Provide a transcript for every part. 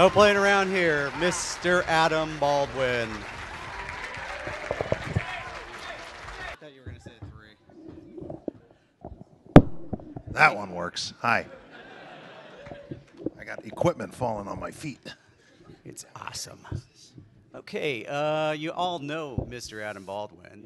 No playing around here, Mr. Adam Baldwin. I thought you were going to say 3. That one works. Hi. I got equipment falling on my feet. It's awesome. Okay, you all know Mr. Adam Baldwin.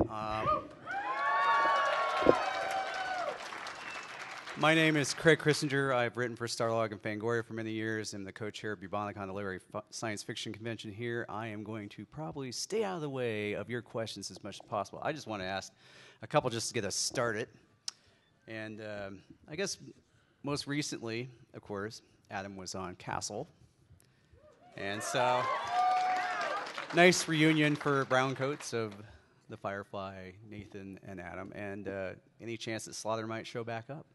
My name is Craig Christinger. I've written for Starlog and Fangoria for many years. I'm the co-chair of Bubonic on the Literary Science Fiction Convention here. I am going to probably stay out of the way of your questions as much as possible. I just want to ask a couple just to get us started. And I guess most recently, of course, Adam was on Castle. And so, nice reunion for Browncoats of the Firefly, Nathan and Adam. And any chance that Slaughter might show back up?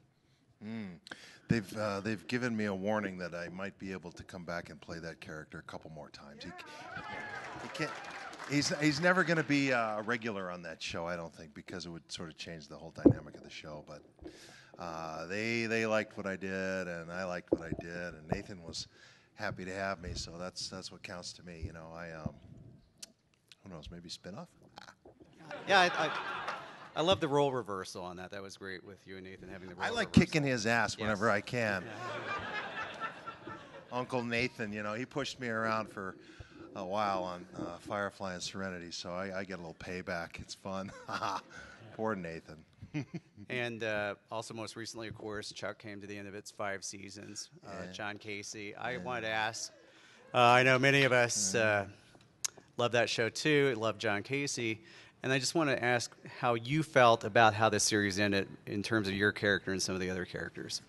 They've given me a warning that I might be able to come back and play that character a couple more times. He can't. He's never going to be a regular on that show, I don't think, because it would sort of change the whole dynamic of the show. But they liked what I did, and I liked what I did, and Nathan was happy to have me. So that's what counts to me. You know, who knows? Maybe spinoff. Yeah, I love the role reversal on that. That was great with you and Nathan having the role I like reversal. kicking his ass whenever Yes. I can. Yeah. Uncle Nathan, you know, he pushed me around for a while on Firefly and Serenity, so I get a little payback. It's fun. Poor Nathan. And also most recently, of course, Chuck came to the end of its 5 seasons. John Casey. I wanted to ask, I know many of us love that show too, love John Casey. And I just want to ask how you felt about how this series ended in terms of your character and some of the other characters.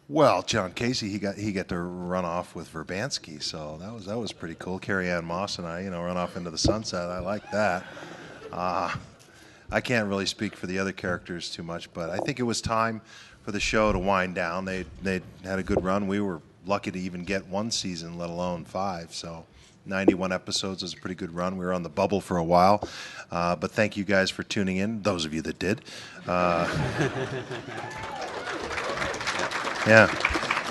Well, John Casey, he got to run off with Verbansky, so that was pretty cool. Carrie Ann Moss and I, run off into the sunset. I like that. I can't really speak for the other characters too much, but I think it was time for the show to wind down. They had a good run. We were lucky to even get 1 season, let alone 5. So 91 episodes is a pretty good run. We were on the bubble for a while, but thank you guys for tuning in, those of you that did. Yeah,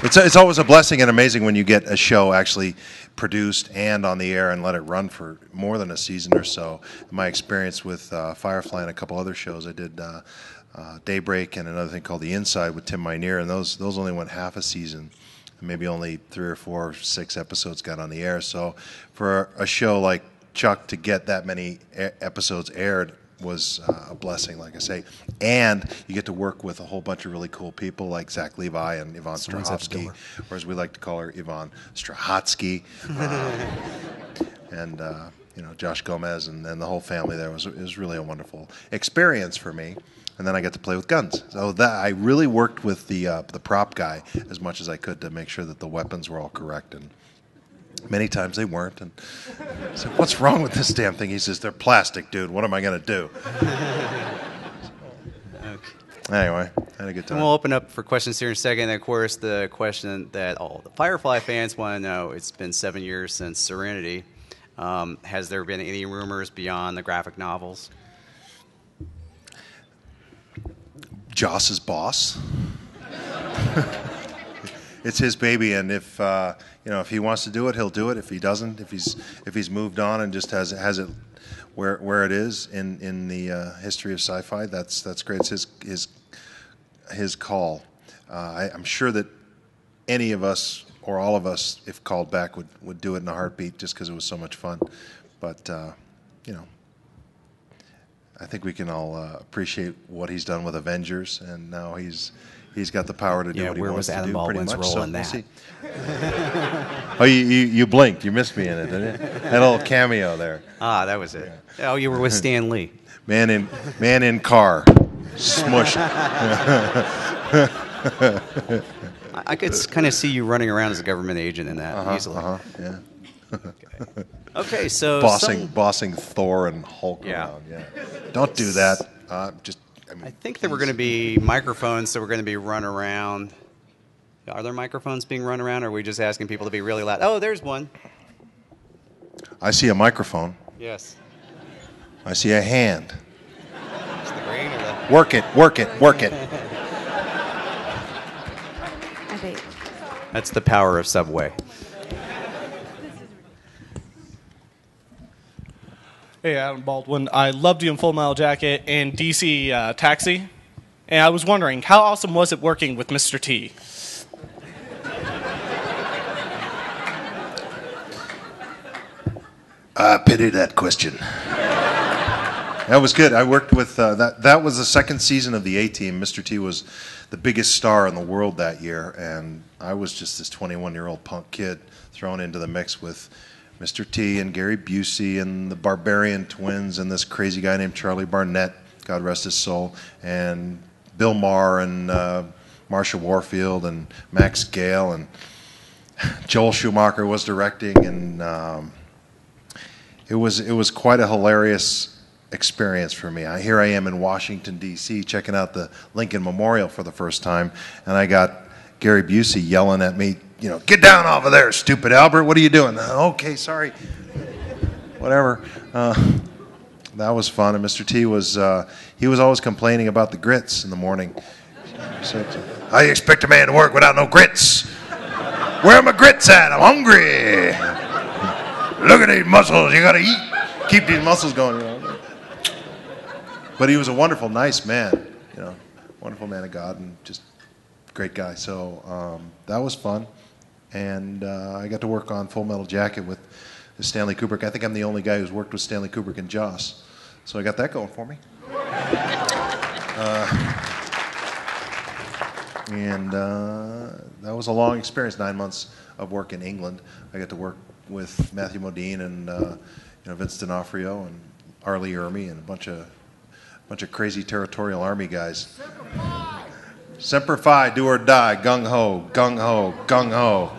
it's always a blessing and amazing when you get a show actually produced and on the air and let it run for more than a season or so. In my experience with Firefly and a couple other shows, I did Daybreak and another thing called The Inside with Tim Minear, and those only went half a season. Maybe only 3 or 4 or 6 episodes got on the air. So for a show like Chuck to get that many episodes aired was a blessing, like I say. And you get to work with a whole bunch of really cool people like Zach Levi and Yvonne Strahovski, or as we like to call her, Yvonne Strahotsky. And Josh Gomez and the whole family there. It was really a wonderful experience for me. And then I got to play with guns. So that I really worked with the prop guy as much as I could to make sure that the weapons were all correct. And many times they weren't. And I said, "What's wrong with this damn thing?" He says, "They're plastic, dude. What am I going to do?" Okay. Anyway, I had a good time. And we'll open up for questions here in a second. And of course, the question that all the Firefly fans want to know, it's been 7 years since Serenity. Has there been any rumors beyond the graphic novels? Joss's boss. It's his baby, and if he wants to do it, he'll do it. If he doesn't, if he's moved on and just has it where it is in the history of sci-fi, that's great. It's his call. I'm sure that any of us or all of us, if called back, would do it in a heartbeat just because it was so much fun. But I think we can all appreciate what he's done with Avengers, and now he's got the power to do what he wants to do. Where was Adam Baldwin's role in We'll that? Oh, you blinked. You missed me in it, didn't you? Had a little cameo there. Ah, that was it. Yeah. Oh, you were with Stan Lee. Man in car, smushed. I could kind of see you running around as a government agent in that easily. Yeah. Okay, so bossing Thor and Hulk around. Yeah. Don't do that. I think there were going to be microphones that were going to be run around. Are there microphones being run around, or are we just asking people to be really loud? Oh, there's one. I see a microphone. Yes. I see a hand. It's the green or the... Work it. That's the power of Subway. Hey, Adam Baldwin. I loved you in Full Metal Jacket and DC Taxi. And I was wondering, how awesome was it working with Mr. T? I pity that question. That was good. I worked with, that was the second season of the A-Team. Mr. T was the biggest star in the world that year, and I was just this 21-year-old punk kid thrown into the mix with Mr. T and Gary Busey and the Barbarian Twins and this crazy guy named Charlie Barnett, God rest his soul, and Bill Maher and Marsha Warfield and Max Gale, and Joel Schumacher was directing, and it was quite a hilarious experience for me. Here I am in Washington, D.C., checking out the Lincoln Memorial for the first time, and I got Gary Busey yelling at me, get down off of there, stupid Albert, what are you doing? Okay, sorry. Whatever. That was fun, and Mr. T he was always complaining about the grits in the morning. So, how you expect a man to work without no grits? Where are my grits at? I'm hungry. Look at these muscles, you gotta eat. Keep these muscles going, But he was a wonderful, nice man, wonderful man of God, and just great guy. So that was fun, and I got to work on Full Metal Jacket with Stanley Kubrick. I think I'm the only guy who's worked with Stanley Kubrick and Joss, so I got that going for me. And that was a long experience, 9 months of work in England. I got to work with Matthew Modine and Vince D'Onofrio and Arlie Ermey and a bunch of crazy territorial army guys. Semper Fi, do or die, gung ho, gung ho, gung ho.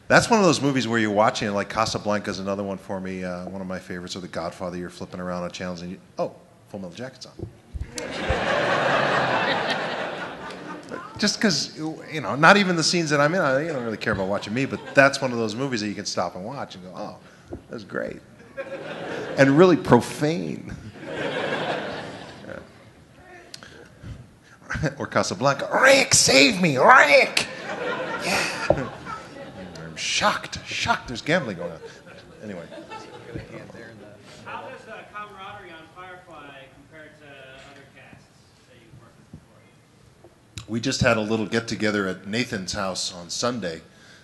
That's one of those movies where you're watching it, like Casablanca's another one for me, one of my favorites, or The Godfather. You're flipping around on channels and Full Metal Jacket's on. Just because, not even the scenes that I'm in, I don't really care about watching me, but that's one of those movies that you can stop and watch and go, oh, that's great. And really profane. Or Casablanca, Rick, save me, Rick! Yeah. I'm shocked. There's gambling going on. Anyway. How does the camaraderie on Firefly compare to other casts that you've worked with before? We just had a little get-together at Nathan's house on Sunday,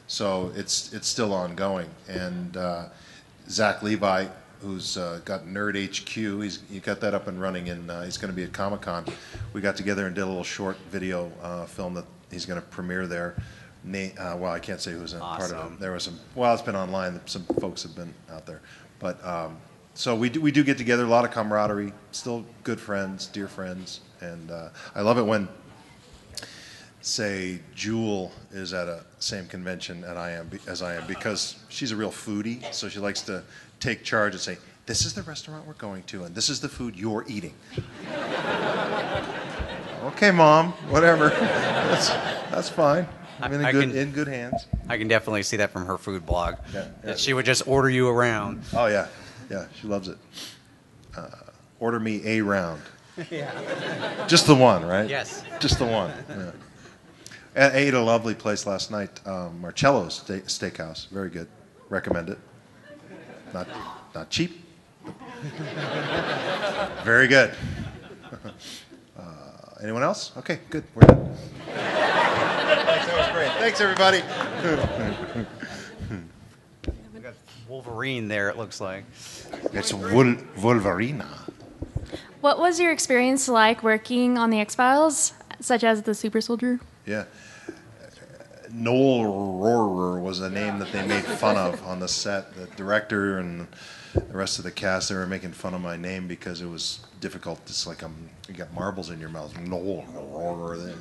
so it's still ongoing. And Zach Levi, who's got Nerd HQ, he got that up and running, and he's going to be at Comic-Con. We got together and did a little short video film that he's going to premiere there. Well, I can't say who's part of it. There was some. Well, it's been online. Some folks have been out there, but so we do get together. A lot of camaraderie. Still good friends, dear friends, and I love it when, say, Jewel is at a same convention as I am because she's a real foodie. So she likes to take charge and say, "This is the restaurant we're going to, and this is the food you're eating." Okay, Mom. Whatever. That's fine. I'm in good hands. I can definitely see that from her food blog. Yeah. That she would just order you around. Oh, yeah. Yeah, she loves it. Order me a round. Yeah. Just the one, right? Yes. Just the one. Yeah. I ate a lovely place last night, Marcello's Steakhouse. Very good. Recommend it. Not cheap. Very good. Anyone else? Okay, good. We're done. Thanks, that was great. Thanks, everybody. We got Wolverine there, it looks like. It's Wolverina. What was your experience like working on the X-Files, such as the Super Soldier? Yeah. Noel Rohrer was a name that they made fun of on the set. The director and the rest of the cast, they were making fun of my name because it was difficult. It's like you got marbles in your mouth. Noel Rohrer.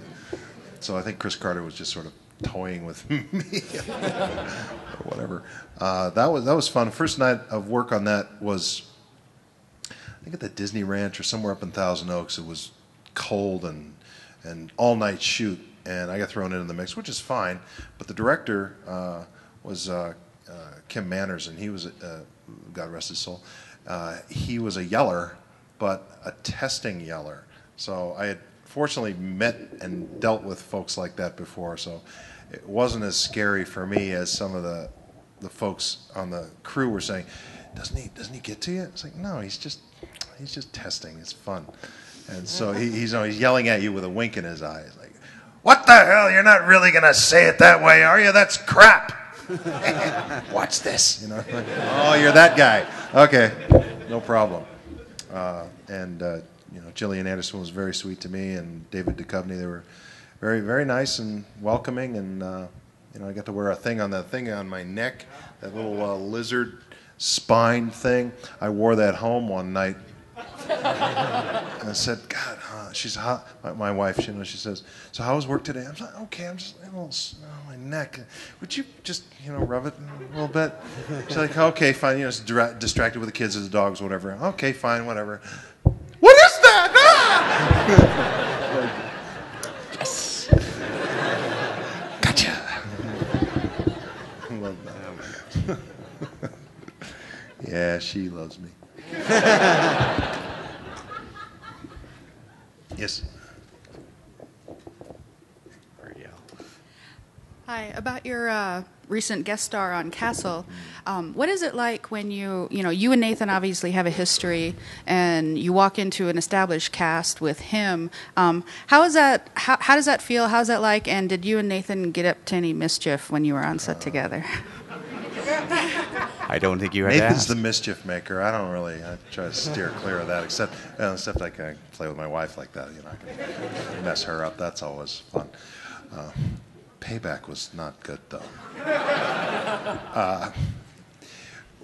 So I think Chris Carter was just sort of toying with me or whatever. That was fun. First night of work on that was, I think, at the Disney Ranch or somewhere up in Thousand Oaks. It was cold and all night shoot, and I got thrown into the mix, which is fine. But the director was Kim Manners, and he was, God rest his soul, he was a yeller, but a testing yeller. So I had fortunately met and dealt with folks like that before, so it wasn't as scary for me as some of the the folks on the crew were saying, doesn't he get to you? It's like, no, he's just testing. It's fun. And so he's yelling at you with a wink in his eye. He's like, what the hell? You're not really going to say it that way, are you? That's crap. Watch this. Like, oh, you're that guy. Okay, no problem. Gillian Anderson was very sweet to me, and David Duchovny. They were very, very nice and welcoming. And I got to wear a thing on my neck, that little lizard spine thing. I wore that home one night. And I said, God, she's hot. My wife, she says, so how was work today? I'm like, okay, I'm just a little my neck. Would you just, rub it a little bit? She's like, okay, fine. It's distracted with the kids or the dogs, whatever. Okay, fine, whatever. What is that? Ah! Yes. Gotcha. I love that. Yeah, she loves me. Yes. Hi, about your recent guest star on Castle. What is it like when you and Nathan obviously have a history, and you walk into an established cast with him? How is that? How does that feel? How's that like? And did you and Nathan get up to any mischief when you were on set together? I don't think you had Nathan's asked. the mischief maker. I try to steer clear of that, except I can play with my wife like that. I can mess her up. That's always fun. Payback was not good, though.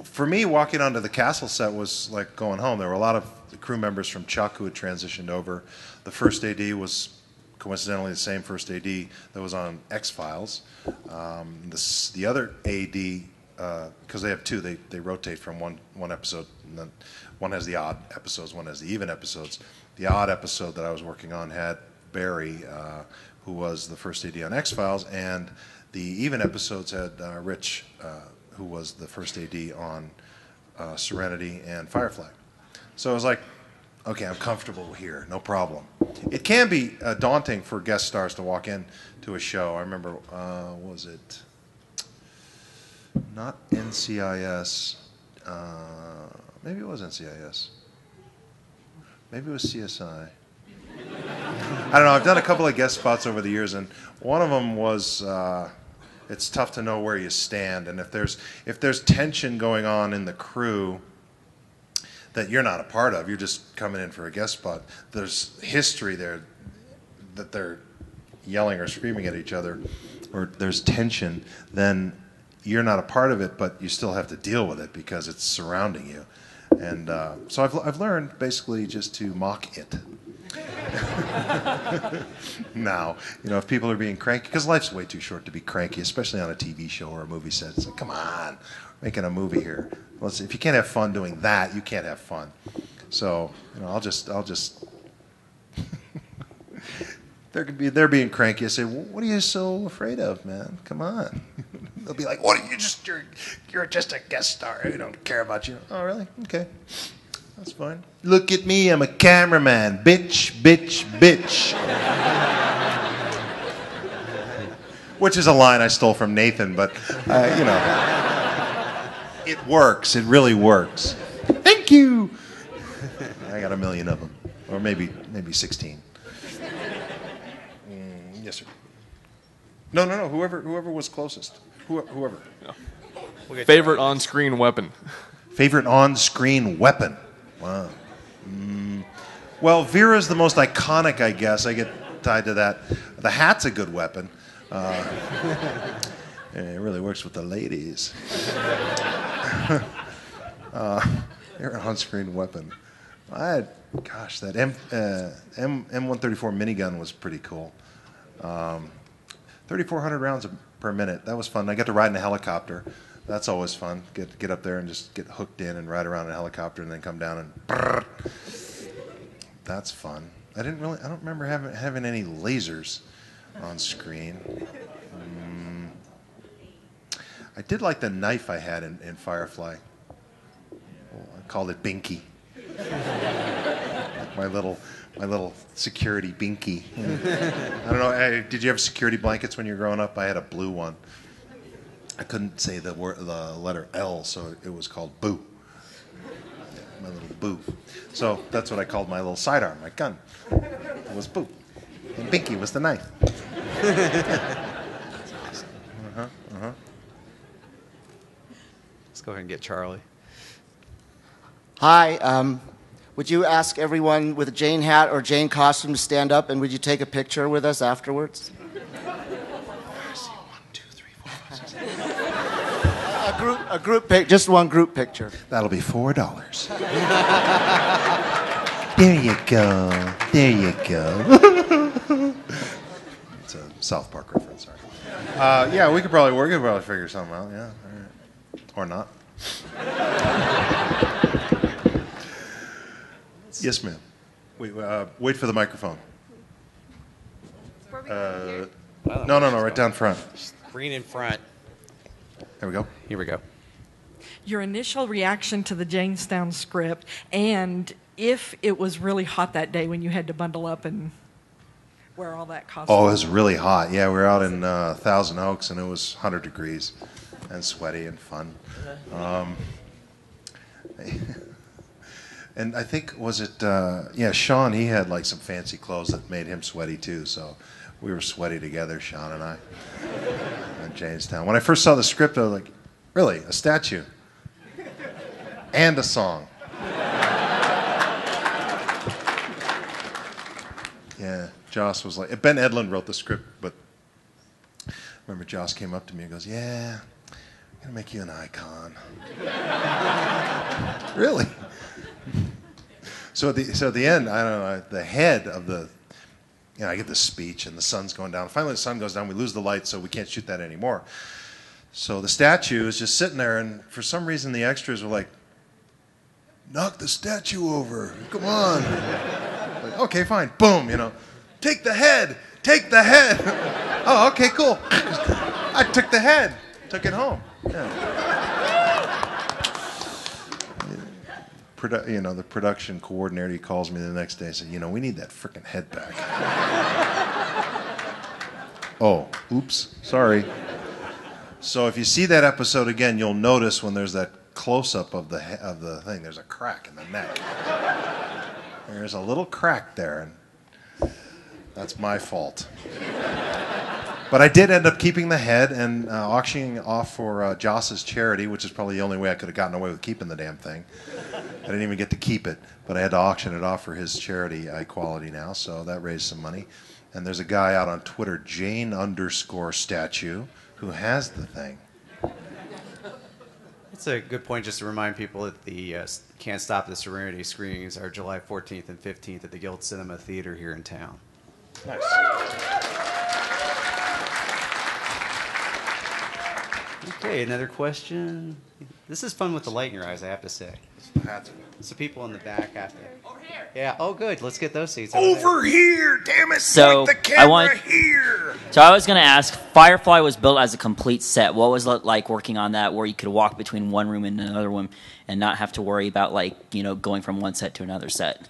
For me, walking onto the Castle set was like going home. There were a lot of crew members from Chuck who had transitioned over. The first AD was coincidentally the same first AD that was on X-Files. The other AD, because they have two, they rotate from one episode, and then one has the odd episodes, one has the even episodes. The odd episode that I was working on had Barry, who was the first AD on X-Files, and the even episodes had Rich, who was the first AD on Serenity and Firefly. So I was like, okay, I'm comfortable here, no problem. It can be daunting for guest stars to walk in to a show. I remember, what was it? Not NCIS. Maybe it was NCIS. Maybe it was CSI. I don't know. I've done a couple of guest spots over the years, and one of them was it's tough to know where you stand, and if there's tension going on in the crew that you're not a part of, you're just coming in for a guest spot. There's history there that they're yelling or screaming at each other, or there's tension. Then you're not a part of it, but you still have to deal with it because it's surrounding you. And so I've learned basically just to mock it. Now, if people are being cranky, because life's way too short to be cranky, especially on a TV show or a movie set. It's like, come on, we're making a movie here. Well, if you can't have fun doing that, you can't have fun. So, I'll just. They're being cranky. I say, well, what are you so afraid of, man? Come on. They'll be like, what are you you're just a guest star. We don't care about you. Oh, really? Okay. That's fine. Look at me, I'm a cameraman. Bitch, bitch, bitch. Which is a line I stole from Nathan, but, it works. It really works. Thank you. I got 1 million of them. Or maybe 16. Yes, sir. No. Whoever was closest. Whoever. Favorite on-screen weapon? Favorite on-screen weapon? Wow. Well, Vera's the most iconic, I guess. I get tied to that. The hat's a good weapon. It really works with the ladies. Favorite on-screen weapon? That M134 minigun was pretty cool. 3,400 rounds per minute. That was fun. I got to ride in a helicopter. That's always fun. Get up there and just get hooked in and ride around in a helicopter and then come down and brrr. That's fun. I don't remember having any lasers on screen. I did like the knife I had in Firefly. I called it Binky. My little security binky. I don't know. Did you have security blankets when you were growing up? I had a blue one. I couldn't say the letter L, so it was called Boo. My little Boo. So that's what I called my little sidearm, my gun. It was Boo. And Binky was the knife. Let's go ahead and get Charlie. Hi. Would you ask everyone with a Jane hat or Jane costume to stand up, and would you take a picture with us afterwards? A group pic, just one group picture. That'll be $4. There you go. There you go. It's a South Park reference. Sorry. Yeah, we could probably figure something out. Yeah, all right. Or not. Yes, ma'am. Wait for the microphone. No, right down front. Green in front. There we go. Here we go. Your initial reaction to the Jaynestown script, and if it was really hot that day when you had to bundle up and wear all that costume. Oh, it was really hot. Yeah, we were out in Thousand Oaks, and it was 100 degrees and sweaty and fun. And I think, was it, Sean, he had like some fancy clothes that made him sweaty too, so we were sweaty together, Sean and I, at Jaynestown. When I first saw the script, I was like, really, a statue? And a song. Yeah, Joss was like, Ben Edlund wrote the script, but I remember Joss came up to me and goes, yeah, I'm going to make you an icon. Really? So at the end, I don't know, the head of the, I get the speech and the sun's going down. Finally the sun goes down, we lose the light, so we can't shoot that anymore. So the statue is just sitting there, and for some reason the extras were like, knock the statue over, come on. Like, okay, fine, boom, take the head. Oh, okay, cool. I took the head, took it home. Yeah. The production coordinator, he calls me the next day and said, we need that frickin' head back. Oh, oops, sorry. So if you see that episode again, you'll notice when there's that close-up of the thing, there's a crack in the neck. There's a little crack there, and that's my fault. But I did end up keeping the head and auctioning off for Joss's charity, which is probably the only way I could have gotten away with keeping the damn thing. I didn't even get to keep it, but I had to auction it off for his charity, Equality Now, so that raised some money. And there's a guy out on Twitter, Jane_statue, who has the thing. It's a good point just to remind people that the Can't Stop the Serenity screenings are July 14th and 15th at the Guild Cinema Theater here in town. Nice. Okay, another question. This is fun with the light in your eyes, I have to say. So people in the back have to. Over here. Yeah. Oh, good. Let's get those seats. Over here. Damn it. So point the camera here. So I was going to ask. Firefly was built as a complete set. What was it like working on that, where you could walk between one room and another room, and not have to worry about going from one set to another set?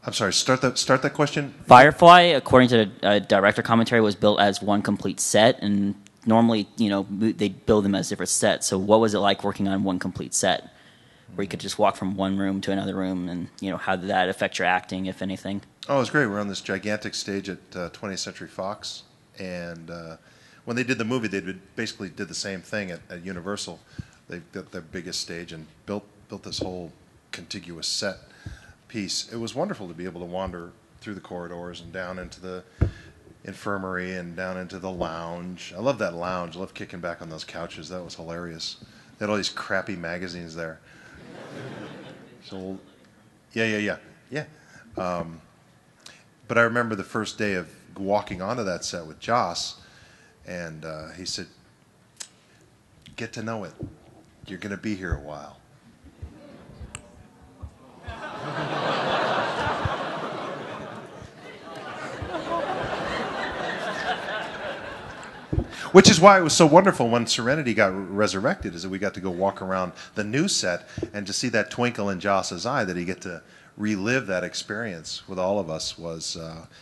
I'm sorry. Start that question. Firefly, according to the director commentary, was built as one complete set, and normally, they build them as different sets. So what was it like working on one complete set, where you could just walk from one room to another room, and how did that affect your acting, if anything? Oh, it was great. We're on this gigantic stage at 20th Century Fox, and when they did the movie, they basically did the same thing at Universal. They got their biggest stage and built this whole contiguous set piece. It was wonderful to be able to wander through the corridors and down into the infirmary and down into the lounge. I love that lounge. I love kicking back on those couches. That was hilarious. They had all these crappy magazines there. So, yeah. But I remember the first day of walking onto that set with Joss, and he said, "Get to know it. You're going to be here a while." Which is why it was so wonderful when Serenity got resurrected, is that we got to go walk around the new set and to see that twinkle in Joss's eye that he get to relive that experience with all of us was,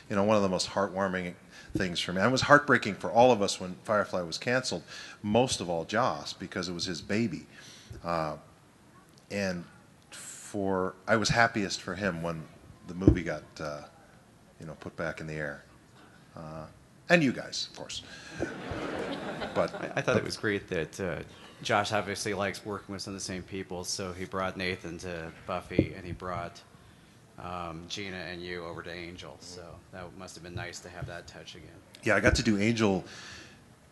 one of the most heartwarming things for me. It was heartbreaking for all of us when Firefly was canceled, most of all Joss, because it was his baby. And I was happiest for him when the movie got, put back in the air. And you guys, of course. But I thought it was great that Josh obviously likes working with some of the same people, so he brought Nathan to Buffy, and he brought Gina and you over to Angel. So that must have been nice to have that touch again. Yeah, I got to do Angel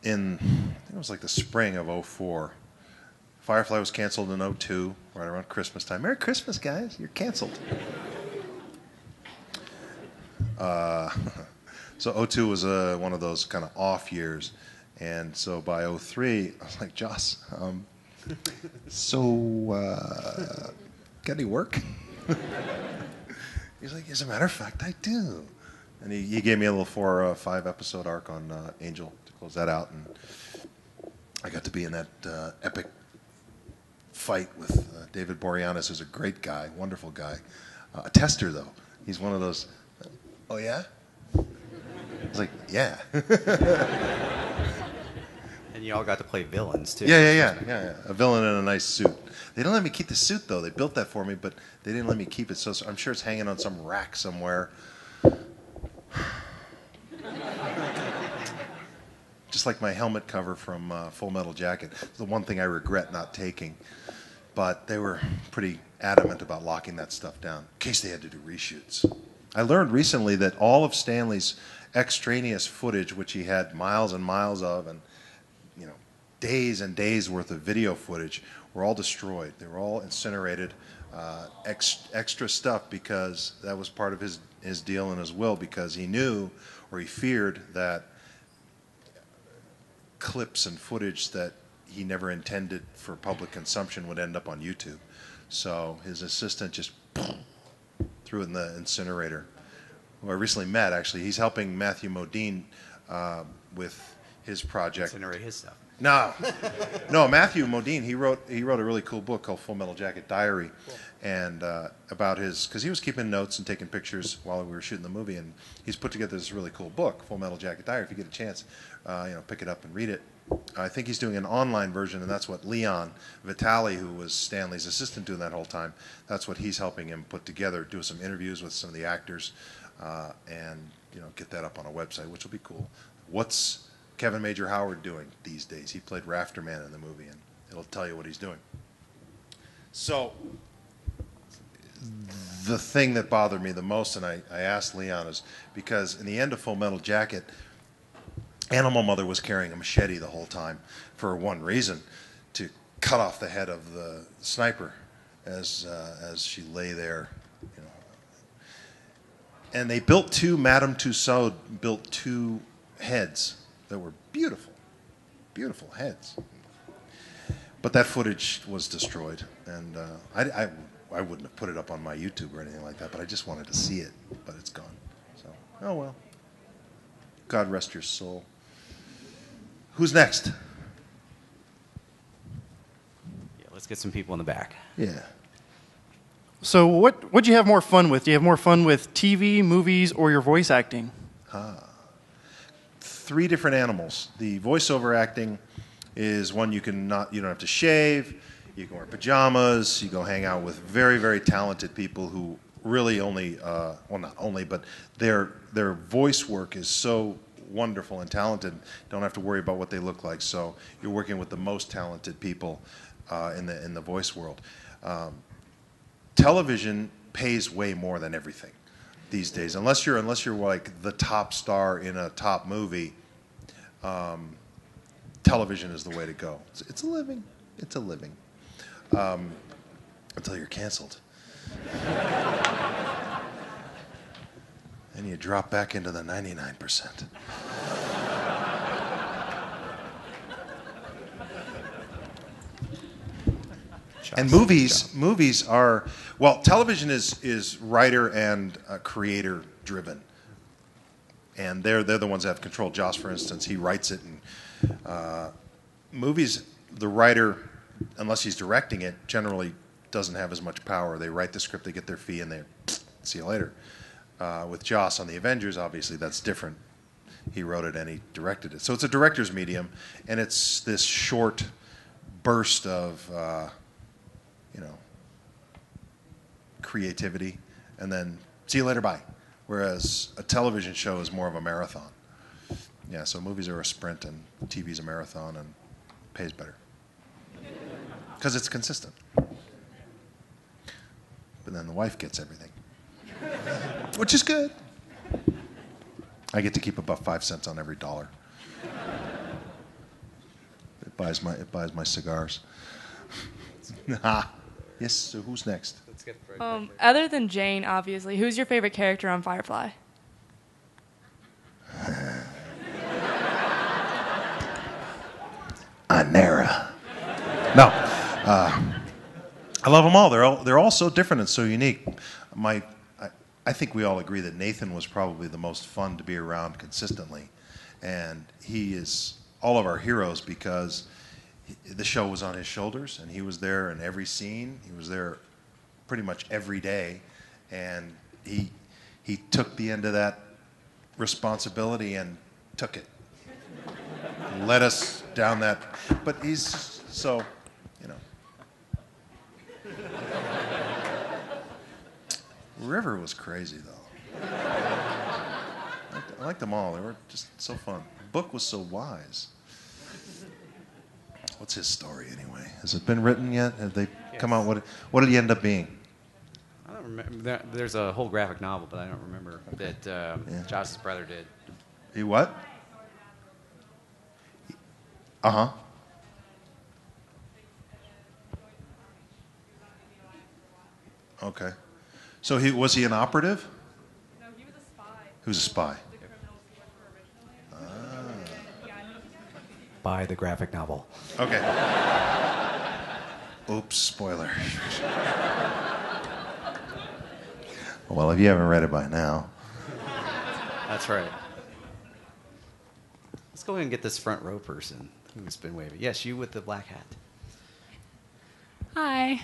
in, I think it was like the spring of '04. Firefly was canceled in '02, right around Christmas time. Merry Christmas, guys. You're canceled. So '02 was one of those kind of off years. And so by '03, I was like, Joss, got any work? He's like, as a matter of fact, I do. And he gave me a little 4 or 5 episode arc on Angel to close that out. And I got to be in that epic fight with David Boreanaz, who's a great guy, wonderful guy. A tester, though. He's one of those, oh, yeah? I was like, yeah. And you all got to play villains, too. Yeah. A villain in a nice suit. They didn't let me keep the suit, though. They built that for me, but they didn't let me keep it. So I'm sure it's hanging on some rack somewhere. Just like my helmet cover from Full Metal Jacket. It's the one thing I regret not taking. But they were pretty adamant about locking that stuff down in case they had to do reshoots. I learned recently that all of Stanley's extraneous footage, which he had miles and miles of, and days and days worth of video footage, were all destroyed. They were all incinerated. Extra stuff because that was part of his deal and his will, because he knew or he feared that clips and footage that he never intended for public consumption would end up on YouTube. So his assistant just threw it in the incinerator. Who I recently met, actually. He's helping Matthew Modine with his project. Incinerate his stuff. No, Matthew Modine. He wrote a really cool book called Full Metal Jacket Diary, and about because he was keeping notes and taking pictures while we were shooting the movie, and he's put together this really cool book, Full Metal Jacket Diary. If you get a chance, pick it up and read it. I think he's doing an online version, and that's what Leon Vitale, who was Stanley's assistant doing that whole time, that's what he's helping him put together, do some interviews with some of the actors, and get that up on a website, which will be cool. What's Kevin Major Howard doing these days? He played Rafterman in the movie, and it'll tell you what he's doing. So the thing that bothered me the most, and I asked Leon, is because in the end of Full Metal Jacket, Animal Mother was carrying a machete the whole time for one reason, to cut off the head of the sniper as she lay there. And they built Madame Tussauds built 2 heads that were beautiful, beautiful heads. But that footage was destroyed, and I wouldn't have put it up on my YouTube or anything like that, but I just wanted to see it, but it's gone. So, oh well. God rest your soul. Who's next? Yeah, let's get some people in the back. Yeah. So what'd you have more fun with? Do you have more fun with TV, movies, or your voice acting? 3 different animals. The voiceover acting is one you don't have to shave, you can wear pajamas, you go hang out with very, very talented people who really only, not only, but their voice work is so wonderful and talented, don't have to worry about what they look like. So you're working with the most talented people in the voice world. Television pays way more than everything these days, unless you're like the top star in a top movie. Television is the way to go. It's a living. It's a living. Until you're canceled. And you drop back into the 99%. And movies are, well, television is writer and creator driven, and they're the ones that have control. Joss, for instance, he writes it, and movies, the writer, unless he's directing it, generally doesn't have as much power. They write the script, they get their fee, and they see you later. With Joss on the Avengers, obviously that's different. He wrote it and he directed it. So it's a director's medium, and it's this short burst of, creativity, and then see you later, bye. Whereas a television show is more of a marathon. Yeah, so movies are a sprint and TV's a marathon and pays better. Because it's consistent. But then the wife gets everything. Which is good. I get to keep about 5 cents on every dollar. It buys my cigars. Yes, so who's next? Let's get other than Jane, obviously, who's your favorite character on Firefly? Anera. No. I love them all. They're all so different and so unique. I think we all agree that Nathan was probably the most fun to be around consistently. And he is all of our heroes because the show was on his shoulders, and he was there in every scene. He was there pretty much every day. And he took the end of that responsibility and took it. Led us down that. But he's so, River was crazy, though. I liked them all. They were just so fun. The book was so wise. What's his story, anyway? Has it been written yet? Have they come out? What did he end up being? I don't remember. There's a whole graphic novel, but I don't remember that Josh's brother did. He what? Uh-huh. Okay. So was he an operative? No, he was a spy. He was a spy. The criminals he worked for originally. Buy the graphic novel. Okay. Oops, spoiler. Well, if you haven't read it by now. That's right. Let's go ahead and get this front row person who's been waving. Yes, you with the black hat. Hi,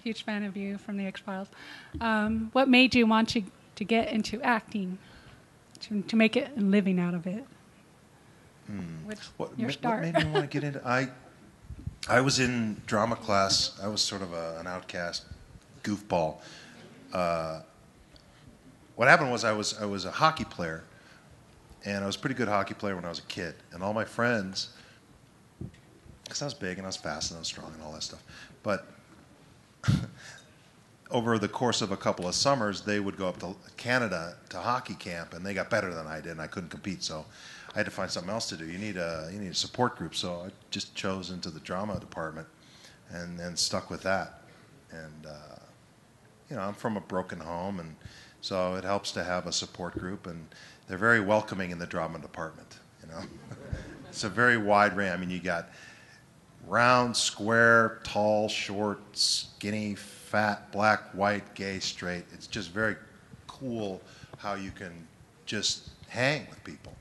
huge fan of you from the X-Files. What made you want to get into acting, to make it a living out of it? Your start? What made me want to get into? I was in drama class. I was sort of an outcast, goofball. What happened was I was a hockey player, and I was a pretty good hockey player when I was a kid. And all my friends, because I was big and I was fast and I was strong and all that stuff, but over the course of a couple of summers, they would go up to Canada to hockey camp, and they got better than I did, and I couldn't compete, so I had to find something else to do. You need a support group, so I just chose into the drama department, and stuck with that. And I'm from a broken home, and so it helps to have a support group, and they're very welcoming in the drama department. It's a very wide range. I mean, you got round, square, tall, short, skinny, fat, black, white, gay, straight. It's just very cool how you can just hang with people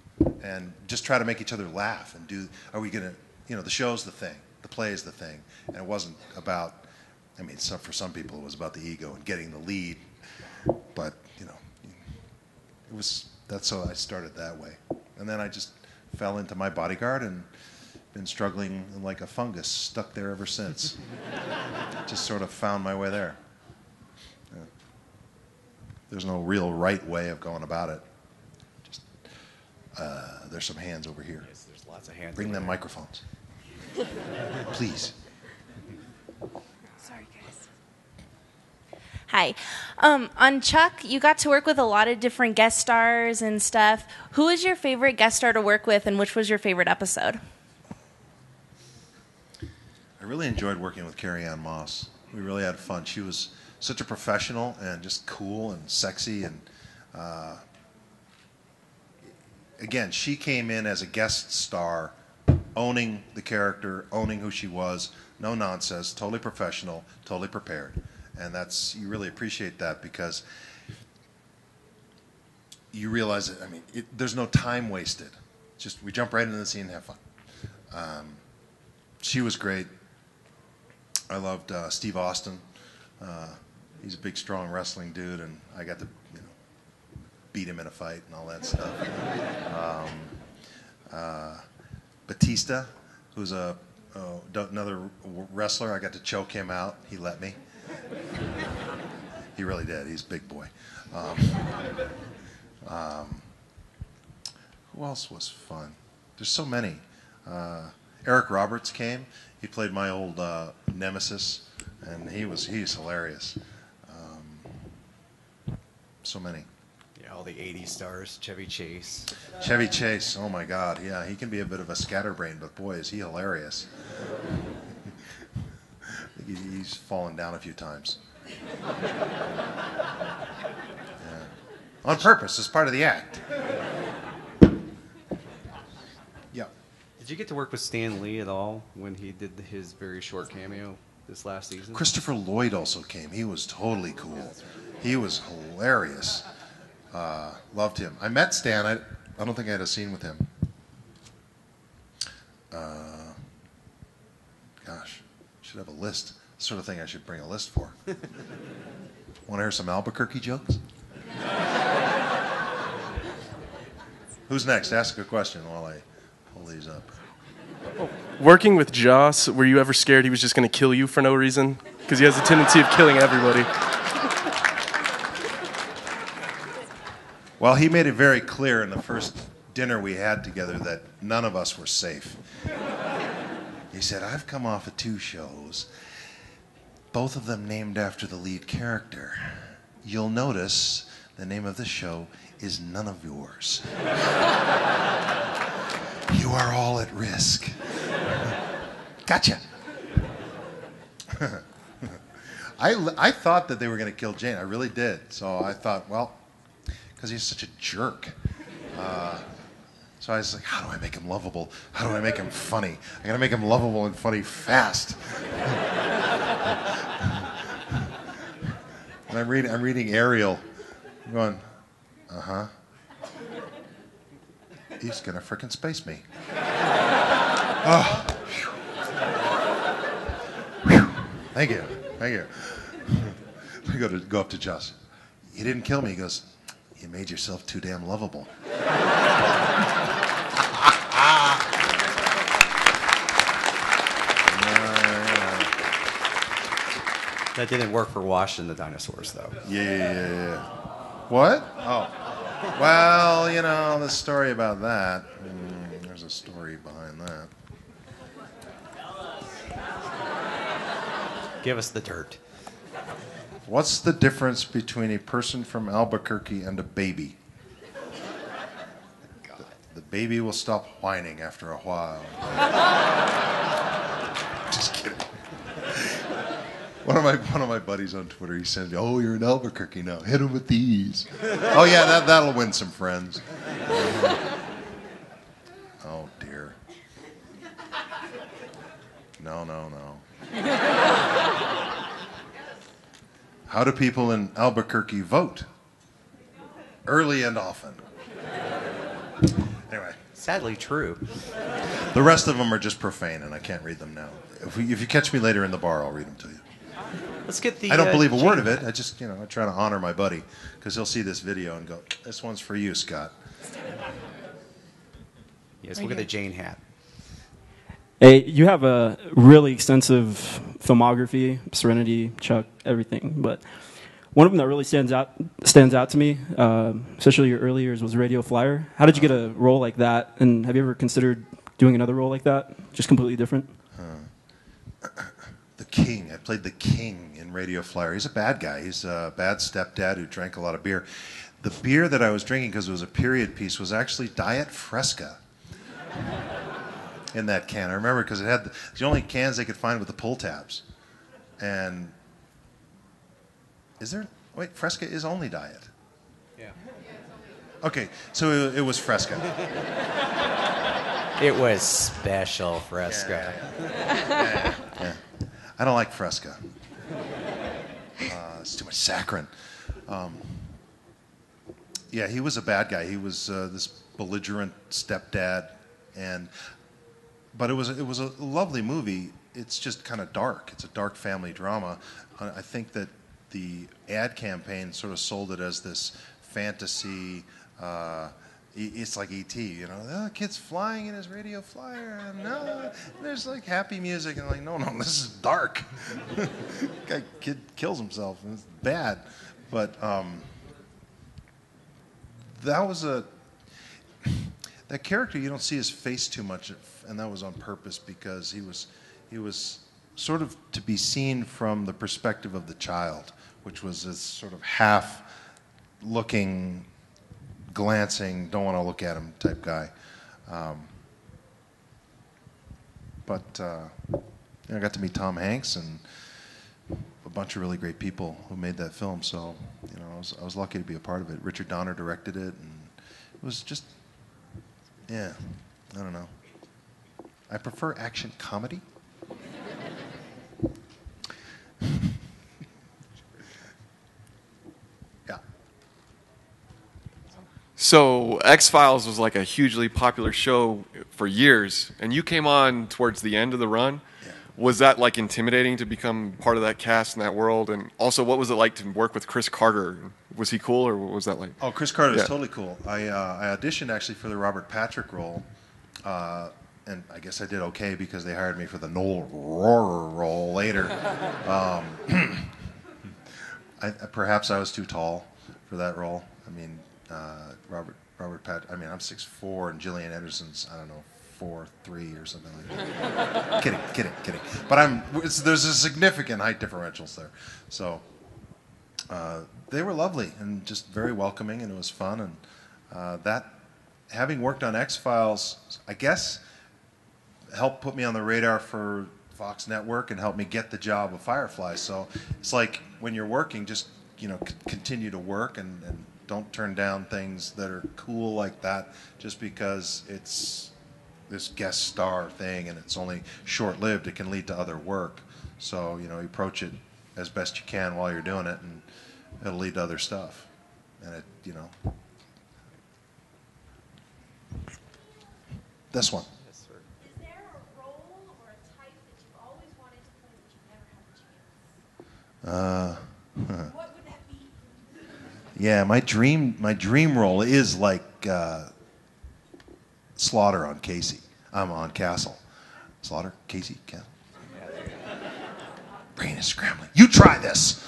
and just try to make each other laugh and are we going to, the show's the thing, the play is the thing. And it wasn't about, for some people it was about the ego and getting the lead, but, that's how I started that way. And then I just fell into my bodyguard and been struggling like a fungus, stuck there ever since. Just sort of found my way there. Yeah. There's no real right way of going about it. Just there's some hands over here. Yes, there's lots of hands. Bring them microphones, please. Sorry, guys. Hi. On Chuck, you got to work with a lot of different guest stars and stuff. Who was your favorite guest star to work with, and which was your favorite episode? I really enjoyed working with Carrie Ann Moss. We really had fun. She was such a professional and just cool and sexy. And again, she came in as a guest star, owning the character, owning who she was, no nonsense, totally professional, totally prepared. And you really appreciate that because you realize that, there's no time wasted. Just we jump right into the scene and have fun. She was great. I loved Steve Austin. He's a big, strong wrestling dude, and I got to, beat him in a fight and all that stuff. Batista, who's another wrestler, I got to choke him out. He let me. He really did. He's a big boy. Who else was fun? There's so many. Eric Roberts came. He played my old nemesis, and he's hilarious. So many. Yeah, all the '80s stars. Chevy Chase. Chevy Chase. Oh my God. Yeah, he can be a bit of a scatterbrain, but boy, is he hilarious. He's fallen down a few times. Yeah. On purpose, as part of the act. Yeah. Did you get to work with Stan Lee at all when he did his very short cameo this last season? Christopher Lloyd also came. He was totally cool. He was hilarious. Loved him. I met Stan. I don't think I had a scene with him. Gosh, should have a list. The sort of thing I should bring a list for. Want to hear some Albuquerque jokes? Who's next? Ask a question while I hold these up. Working with Joss, were you ever scared he was just going to kill you for no reason? Because he has a tendency of killing everybody. Well, he made it very clear in the first dinner we had together that none of us were safe. He said, I've come off of 2 shows, both of them named after the lead character. You'll notice the name of the show is None of Yours. You are all at risk. Gotcha. I thought that they were going to kill Jane. I really did. So I thought, well, because he's such a jerk. So I was like, how do I make him lovable? How do I make him funny? I got to make him lovable and funny fast. And I'm reading Ariel. I'm going, uh-huh. He's going to frickin' space me. Oh. Whew. Thank you. Thank you. I go up to Joss. He didn't kill me. He goes, you made yourself too damn lovable. That didn't work for washing the dinosaurs, though. Yeah. What? Oh. Well, the story about that. There's a story behind that. Give us the dirt. What's the difference between a person from Albuquerque and a baby? The baby will stop whining after a while. Just kidding. One of my buddies on Twitter, he said, "Oh, you're in Albuquerque now. Hit him with these." Oh yeah, that'll win some friends. Oh dear. No. How do people in Albuquerque vote? Early and often. Anyway. Sadly true. The rest of them are just profane, and I can't read them now. If you catch me later in the bar, I'll read them to you. Let's get the. I don't believe a word of it. I just, I try to honor my buddy, because he'll see this video and go, "This one's for you, Scott." Yes, look at the Jane hat. Hey, you have a really extensive filmography, Serenity, Chuck, everything. But one of them that really stands out to me, especially your early years, was Radio Flyer. How did you get a role like that? And have you ever considered doing another role like that, just completely different? The King. I played the King in Radio Flyer. He's a bad guy. He's a bad stepdad who drank a lot of beer. The beer that I was drinking, because it was a period piece, was actually Diet Fresca. In that can. I remember because it had the only cans they could find with the pull tabs. And Fresca is only diet. Yeah. Okay, so it was Fresca. It was special Fresca. Yeah. I don't like Fresca. It's too much saccharin. Yeah, he was a bad guy. He was this belligerent stepdad, but it was a lovely movie. It's just kind of dark. It's a dark family drama. I think that the ad campaign sort of sold it as this fantasy. It's like E.T., you know, the kid's flying in his radio flyer, and there's like happy music, and like, no, this is dark. Kid kills himself, and it's bad. But that character, you don't see his face too much, and that was on purpose because he was sort of to be seen from the perspective of the child, which was this sort of half-looking, glancing, don't want to look at him type guy. But I got to meet Tom Hanks and a bunch of really great people who made that film. So, you know, I was lucky to be a part of it. Richard Donner directed it, and it was just, yeah, I don't know. I prefer action comedy. So X-Files was like a hugely popular show for years, and you came on towards the end of the run. Yeah. Was that like intimidating to become part of that cast in that world? And also, what was it like to work with Chris Carter? Was he cool, or what was that like? Oh, Chris Carter is totally cool. I auditioned actually for the Robert Patrick role, and I guess I did okay because they hired me for the Noel Rohrer role later. Perhaps I was too tall for that role. I mean, Robert Patrick. I mean, I'm 6'4", and Gillian Anderson's, I don't know, 4'3" or something like that. Kidding. But there's a significant height differentials there. So they were lovely and just very welcoming, and it was fun. And that, having worked on X-Files, I guess, helped put me on the radar for Fox Network and helped me get the job of Firefly. So it's like when you're working, just continue to work and don't turn down things that are cool like that just because it's this guest star thing and it's only short-lived. It can lead to other work. So, you approach it as best you can while you're doing it, and it'll lead to other stuff. And this one. Yes, sir. Is there a role or a type that you've always wanted to play but you've never had the chance? What would that be? Yeah, my dream role is like Slaughter on Casey. I'm on Castle. Slaughter, Casey, Castle. Brain is scrambling. You try this.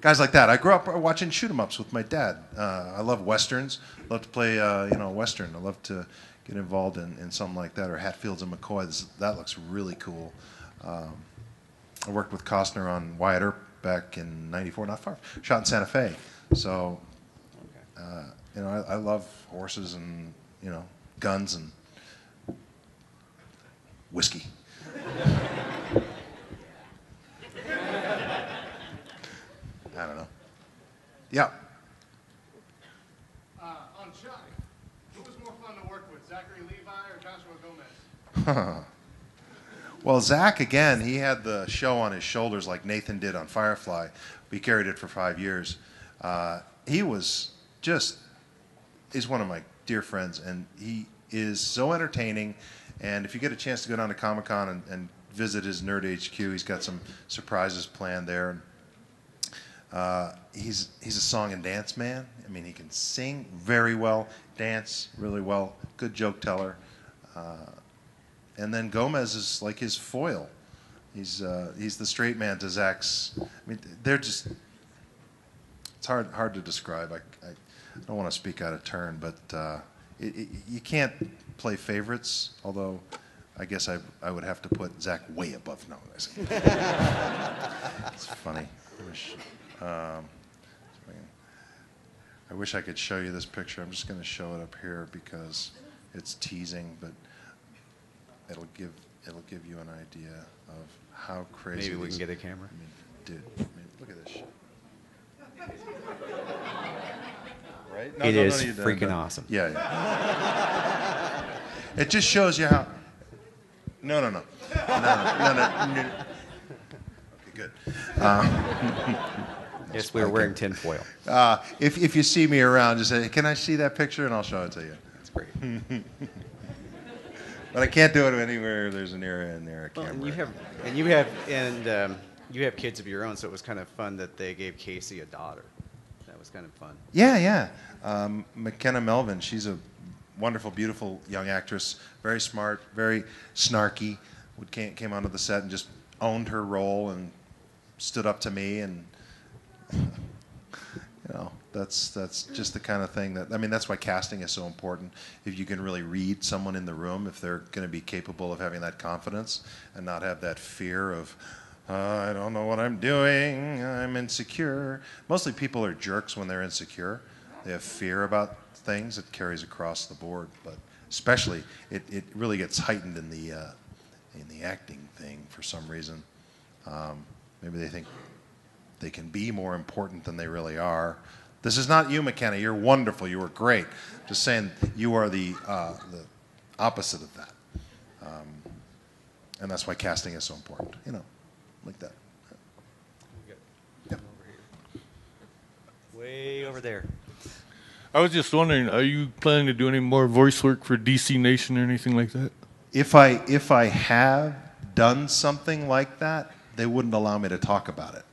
Guys like that. I grew up watching shoot 'em ups with my dad. I love westerns. Love to play, western. I love to get involved in something like that, or Hatfields and McCoy. That looks really cool. I worked with Costner on Wyatt Earp back in '94, not far. Shot in Santa Fe. So, I love horses and guns and whiskey. I don't know. Yeah. On Chuck, who was more fun to work with, Zachary Levi or Joshua Gomez? Well, Zach, again, he had the show on his shoulders like Nathan did on Firefly. We carried it for 5 years. He's one of my dear friends, and he is so entertaining. And if you get a chance to go down to Comic-Con and visit his Nerd HQ, he's got some surprises planned there. He's a song and dance man. I mean, he can sing very well, dance really well, good joke teller. And then Gomez is like his foil. He's the straight man to Zach's. I mean, it's hard to describe. I don't want to speak out of turn, but you can't play favorites. Although, I guess I would have to put Zach way above. No, it's funny. I wish I could show you this picture. I'm just going to show it up here because it's teasing, but it'll give you an idea of how crazy. Maybe we can get a camera. I mean, dude, look at this shit. Right? It is freaking awesome. Yeah. It just shows you how. No. Okay, good. Yes, we were wearing tinfoil. If you see me around, just say, "Can I see that picture?" and I'll show it to you. That's great. But I can't do it anywhere there's an area and there a Well, camera. you have kids of your own, so it was kind of fun that they gave Casey a daughter. That was kind of fun. Yeah. McKenna Melvin, she's a wonderful, beautiful young actress, very smart, very snarky. Came onto the set and just owned her role and stood up to me, and that's just the kind of thing that's why casting is so important. If you can really read someone in the room, if they're going to be capable of having that confidence and not have that fear of I don't know what I'm doing, I'm insecure. Mostly people are jerks when they're insecure. They have fear about things. It carries across the board, but especially it really gets heightened in the acting thing for some reason. Maybe they think they can be more important than they really are. This is not you, McKenna. You're wonderful. You were great. Just saying, you are the opposite of that, and that's why casting is so important. Like that. Yep. Way over there. I was just wondering, are you planning to do any more voice work for DC Nation or anything like that? If I have done something like that, they wouldn't allow me to talk about it.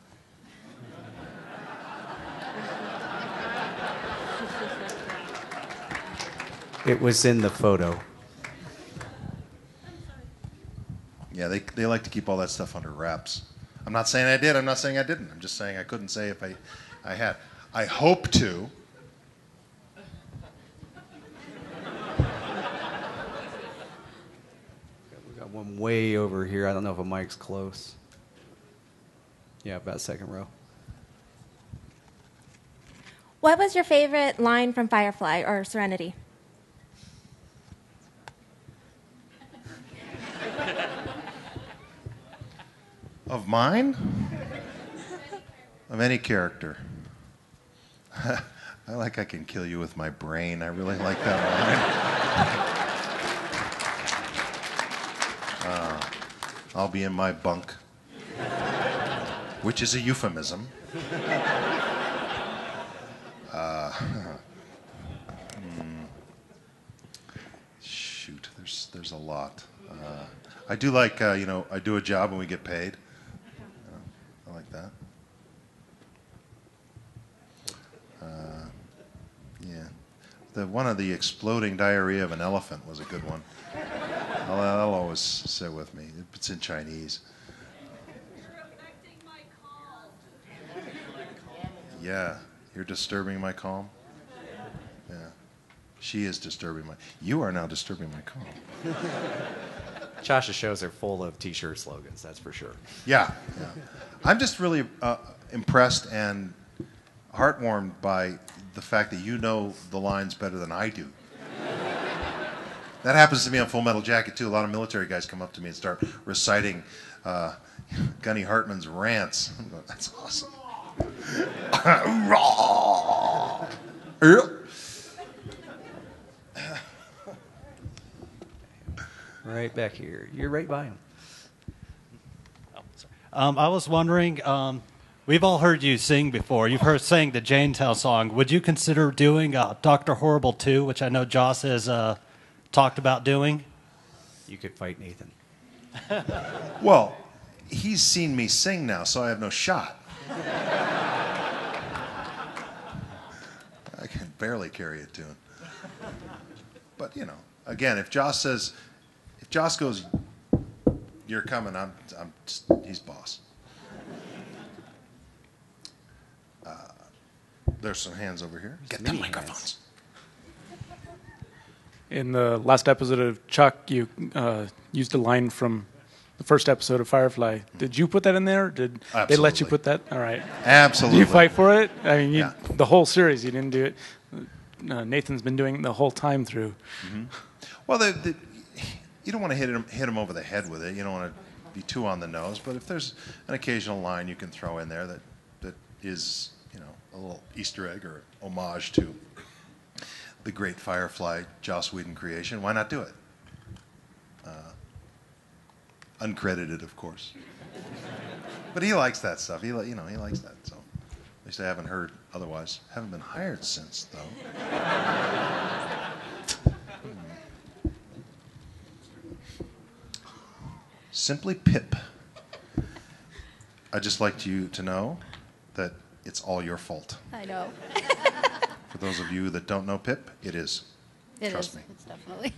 It was in the photo. Yeah, they like to keep all that stuff under wraps. I'm not saying I did. I'm not saying I didn't. I'm just saying I couldn't say if I had. I hope to. We got one way over here. I don't know if a mic's close. Yeah, about second row. What was your favorite line from Firefly or Serenity? Of mine? Of any character? I can kill you with my brain. I really like that line. I'll be in my bunk, which is a euphemism. Shoot, there's a lot. I do like, I do a job and we get paid. I like that. Yeah. One of the exploding diarrhea of an elephant was a good one. That'll always sit with me. It's in Chinese. Yeah. You're disturbing my calm? Yeah. She is disturbing my... You are now disturbing my calm. Josh's shows are full of T-shirt slogans, that's for sure. Yeah. I'm just really impressed and heartwarmed by the fact that you know the lines better than I do. That happens to me on Full Metal Jacket, too. A lot of military guys come up to me and start reciting Gunny Hartman's rants. I'm going, that's awesome. Right back here. You're right by him. I was wondering, we've all heard you sing before. You've heard sing the Jaynestown song. Would you consider doing Dr. Horrible 2, which I know Joss has talked about doing? You could fight Nathan. Well, he's seen me sing now, so I have no shot. I can barely carry a tune. But, again, if Joss goes, you're coming, he's boss. There's some hands over here. Get the microphones. In the last episode of Chuck, you used a line from the first episode of Firefly. Did you put that in there? Did they let you put that? All right. Absolutely. Do you fight for it? I mean, the whole series, you didn't do it. Nathan's been doing it the whole time through. Mm-hmm. Well, you don't want to hit him over the head with it. You don't want to be too on the nose. But if there's an occasional line you can throw in there that is, a little Easter egg or homage to the great Firefly Joss Whedon creation, why not do it? Uncredited, of course. But he likes that stuff. He likes that. So at least I haven't heard otherwise. Haven't been hired since, though. Simply Pip. I'd just like you to know that it's all your fault. I know. For those of you that don't know Pip, it is. Trust me. It's definitely.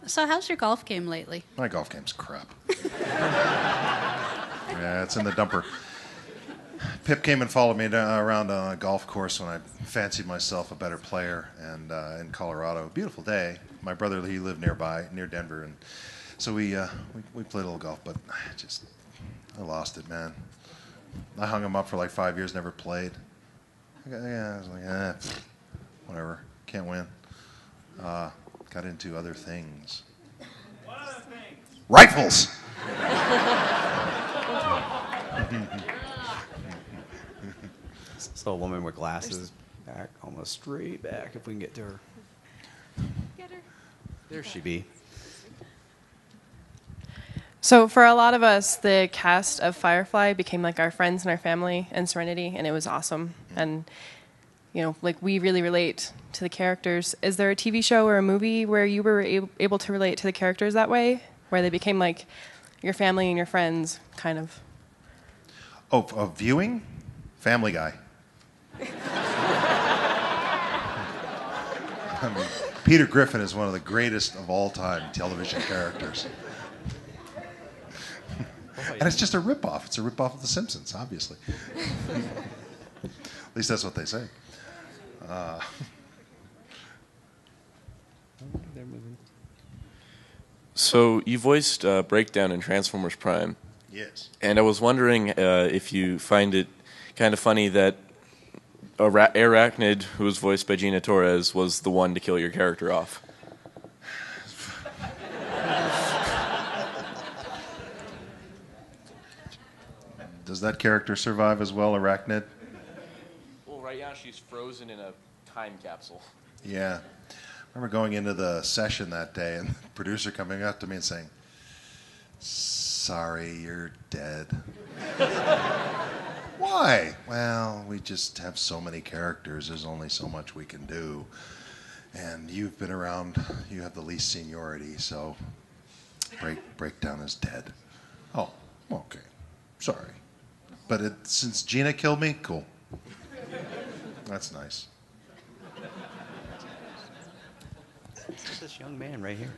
So how's your golf game lately? My golf game's crap. Yeah, it's in the dumper. Pip came and followed me around on a golf course when I fancied myself a better player, and in Colorado, beautiful day. My brother, he lived nearby, near Denver, and so we played a little golf, but I lost it, man. I hung him up for like 5 years, never played. I was like, whatever, can't win. Got into other things. What other things? Rifles! Saw a woman with glasses back, almost straight back, if we can get to her. Get her. There she be. So for a lot of us, the cast of Firefly became like our friends and our family and Serenity, and it was awesome. And, you know, like we really relate to the characters. Is there a TV show or a movie where you were able to relate to the characters that way, where they became like your family and your friends, kind of? Oh, of viewing? Family Guy. I mean, Peter Griffin is one of the greatest of all time television characters. And it's just a ripoff. It's a ripoff of The Simpsons, obviously. At least that's what they say. So you voiced Breakdown in Transformers Prime. Yes. And I was wondering if you find it kind of funny that Arachnid, who was voiced by Gina Torres, was the one to kill your character off. Does that character survive as well, Arachnid? Well, right now she's frozen in a time capsule. Yeah. I remember going into the session that day and the producer coming up to me and saying, "Sorry, you're dead." Why? Well, we just have so many characters. There's only so much we can do. And you've been around. You have the least seniority, so Breakdown is dead. Oh, okay. Sorry. But since Gina killed me, cool. That's nice. It's this young man right here.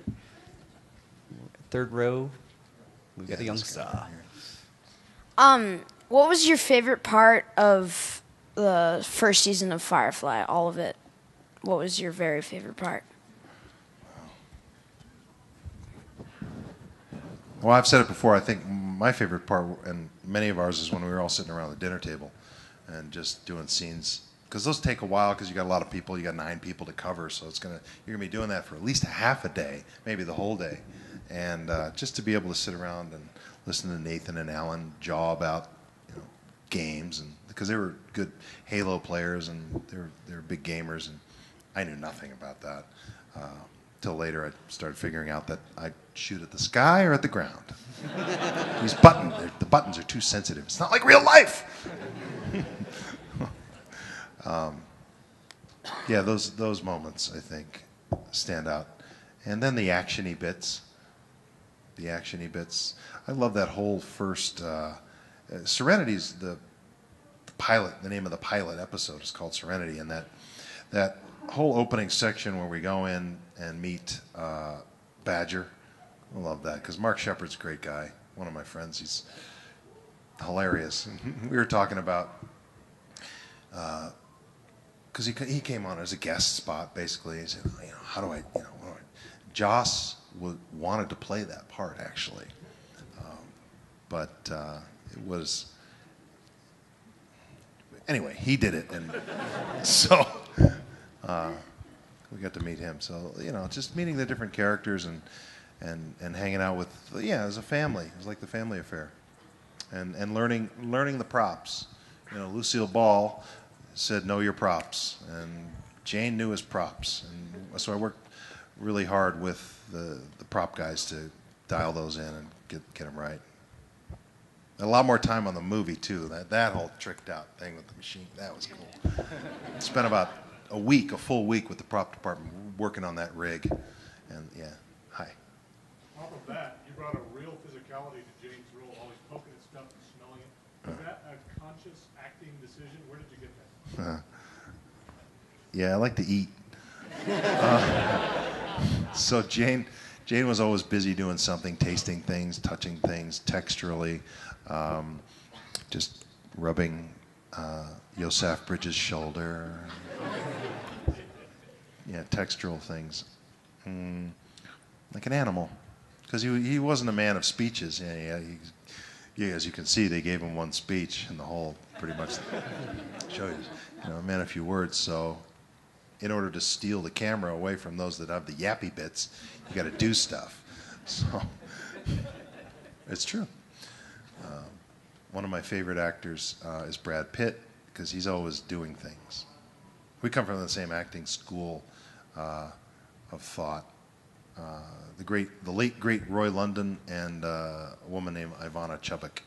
Third row. We've got a young star. What was your favorite part of the first season of Firefly? All of it. What was your very favorite part? Well, I've said it before. I think my favorite part, and many of ours, is when we were all sitting around the dinner table and just doing scenes. Because those take a while because you got a lot of people. You got 9 people to cover, so you're gonna be doing that for at least a half a day, maybe the whole day. And just to be able to sit around and listen to Nathan and Alan jaw about games, and because they were good Halo players and they were big gamers, and I knew nothing about that. Till later, I started figuring out that I shoot at the sky or at the ground. These the buttons are too sensitive. It's not like real life. Yeah, those moments I think stand out, and then the actiony bits. I love that whole first. Serenity's the pilot. The name of the pilot episode is called Serenity, and that whole opening section where we go in and meet Badger. I love that because Mark Shepard's a great guy. One of my friends. He's hilarious. We were talking about because he came on as a guest spot basically. He said, how do I, Joss wanted to play that part actually, but it was. Anyway, he did it, and so we got to meet him. So just meeting the different characters and hanging out with as a family. It was like the family affair, and learning the props. Lucille Ball said, "Know your props," and Jane knew his props, and so I worked really hard with the prop guys to dial those in and get them right. A lot more time on the movie too. That whole tricked out thing with the machine, that was cool. Spent about a full week with the prop department working on that rig, and hi. Off of that, you brought a real physicality to Jane's role, always poking at stuff and smelling it. Was that a conscious acting decision? Where did you get that? Yeah, I like to eat. So Jane was always busy doing something, tasting things, touching things texturally, just rubbing Yosef Bridges' shoulder. Yeah, textural things. Like an animal. Because he wasn't a man of speeches. Yeah, as you can see, they gave him one speech, and the whole pretty much shows a man of few words. So in order to steal the camera away from those that have the yappy bits, you got to do stuff. So it's true. One of my favorite actors is Brad Pitt, because he's always doing things. We come from the same acting school of thought. The late great Roy London and a woman named Ivana Chubbuck,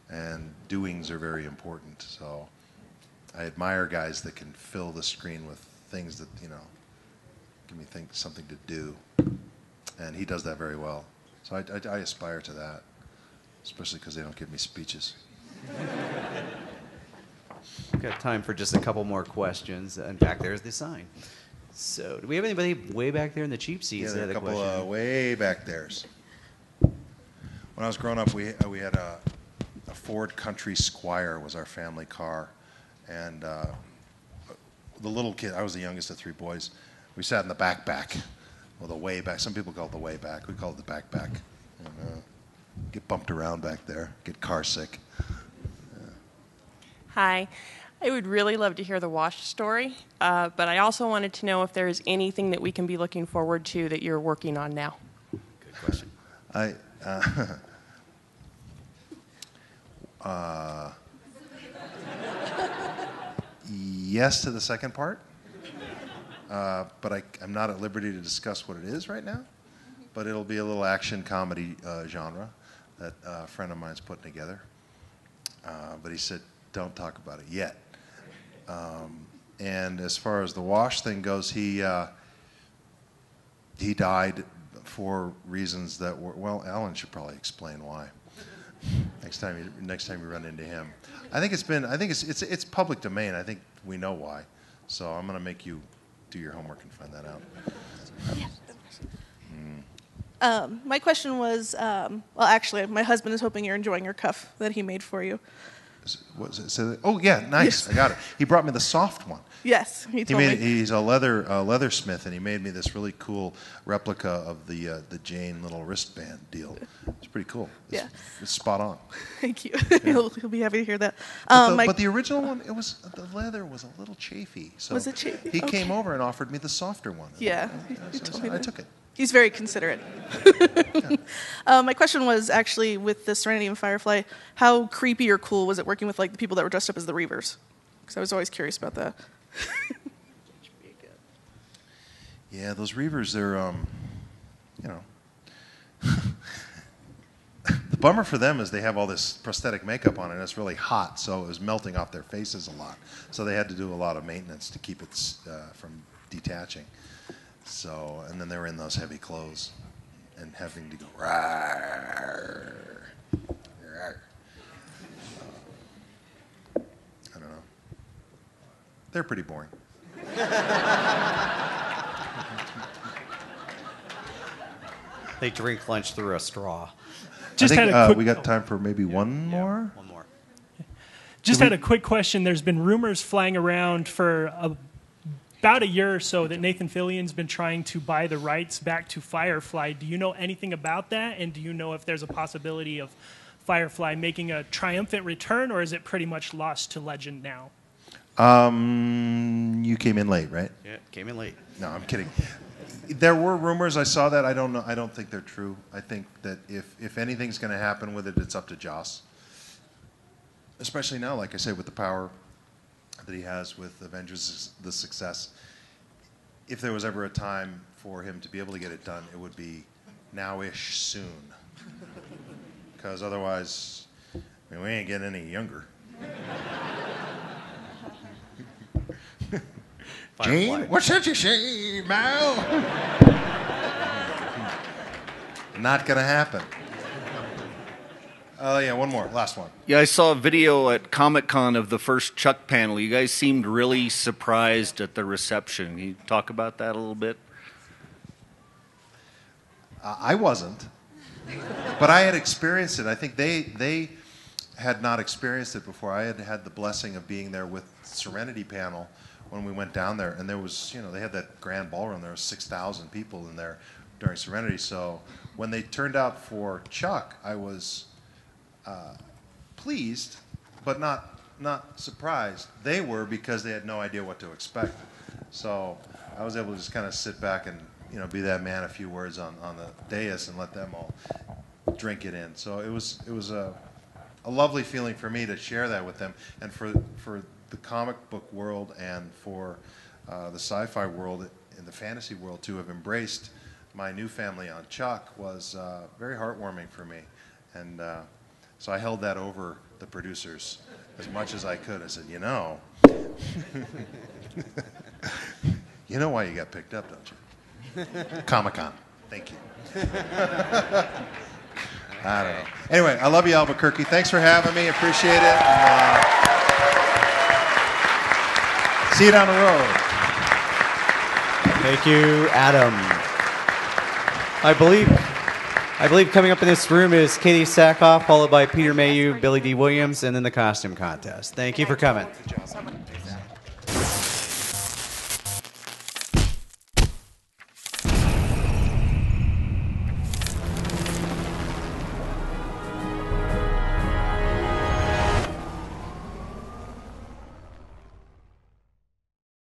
and doings are very important. So I admire guys that can fill the screen with things that give me something to do, and he does that very well. So I aspire to that, especially because they don't give me speeches. We've got time for just a couple more questions. In fact, there's the sign. So, do we have anybody way back there in the cheap seats? Yeah, there are a couple way back there's. When I was growing up, we had a Ford Country Squire was our family car, and the little kid, I was the youngest of three boys. We sat in the backpack, or the way back. Some people call it the way back. We call it the backpack. And, get bumped around back there, get car sick. Hi. I would really love to hear the wash story, but I also wanted to know if there is anything that we can be looking forward to that you're working on now. Good question. Yes to the second part, but I'm not at liberty to discuss what it is right now. But it'll be a little action comedy genre that a friend of mine's putting together. But he said, don't talk about it yet. And as far as the wash thing goes, he died for reasons that were, well, Alan should probably explain why. Next time you run into him. I think it's public domain. I think we know why. So I'm going to make you do your homework and find that out. My question was, well, actually, my husband is hoping you're enjoying your cuff that he made for you. What was it? Oh yeah, nice. Yes. I got it. He brought me the soft one. Yes, he told me. He's a leathersmith, and he made me this really cool replica of the Jane little wristband deal. It's pretty cool. It's spot on. Thank you. Yeah. He'll be happy to hear that. But the original one, the leather was a little chafy. So was it chafy? He came over and offered me the softer one. Yeah, I took it. He's very considerate. My question was actually with the Serenity and Firefly, how creepy or cool was it working with like the people that were dressed up as the Reavers? Because I was always curious about that. Yeah, those Reavers, they're, the bummer for them is they have all this prosthetic makeup on, and it's really hot, so it was melting off their faces a lot. So they had to do a lot of maintenance to keep it from detaching. So, and then they were in those heavy clothes and having to go, rawr, rawr. I don't know. They're pretty boring. They drink lunch through a straw. I think we got time for maybe one more. One more. Just had a quick question. There's been rumors flying around for about a year or so that Nathan Fillion's been trying to buy the rights back to Firefly. Do you know anything about that? And do you know if there's a possibility of Firefly making a triumphant return, or is it pretty much lost to legend now? You came in late, right? Yeah, came in late. No, I'm kidding. There were rumors. I saw that. I don't know. I don't think they're true. I think that if anything's going to happen with it, it's up to Joss. Especially now, like I say, with the power that he has with Avengers, the success. If there was ever a time for him to be able to get it done, it would be now-ish soon. Because otherwise, we ain't getting any younger. Gene, what's that you say, Mal? Not gonna happen. Yeah, one more. Last one. Yeah, I saw a video at Comic-Con of the first Chuck panel. You guys seemed really surprised at the reception. Can you talk about that a little bit? I wasn't, but I had experienced it. I think they had not experienced it before. I had had the blessing of being there with Serenity panel when we went down there, and there was, they had that grand ballroom. There was 6,000 people in there during Serenity. So when they turned out for Chuck, I was pleased, but not surprised. They were, because they had no idea what to expect. So I was able to just kind of sit back and be that man a few words on the dais and let them all drink it in. So it was a lovely feeling for me to share that with them, and for the comic book world and for the sci-fi world and the fantasy world to have embraced my new family on Chuck was very heartwarming for me. And so I held that over the producers as much as I could. I said, you know why you got picked up, don't you? Comic-Con. Thank you. I don't know. Anyway, I love you, Albuquerque. Thanks for having me. Appreciate it. And, see you down the road. Thank you, Adam. I believe coming up in this room is Katie Sackhoff, followed by Peter Mayhew, Billy D. Williams, and then the costume contest. Thank you for coming.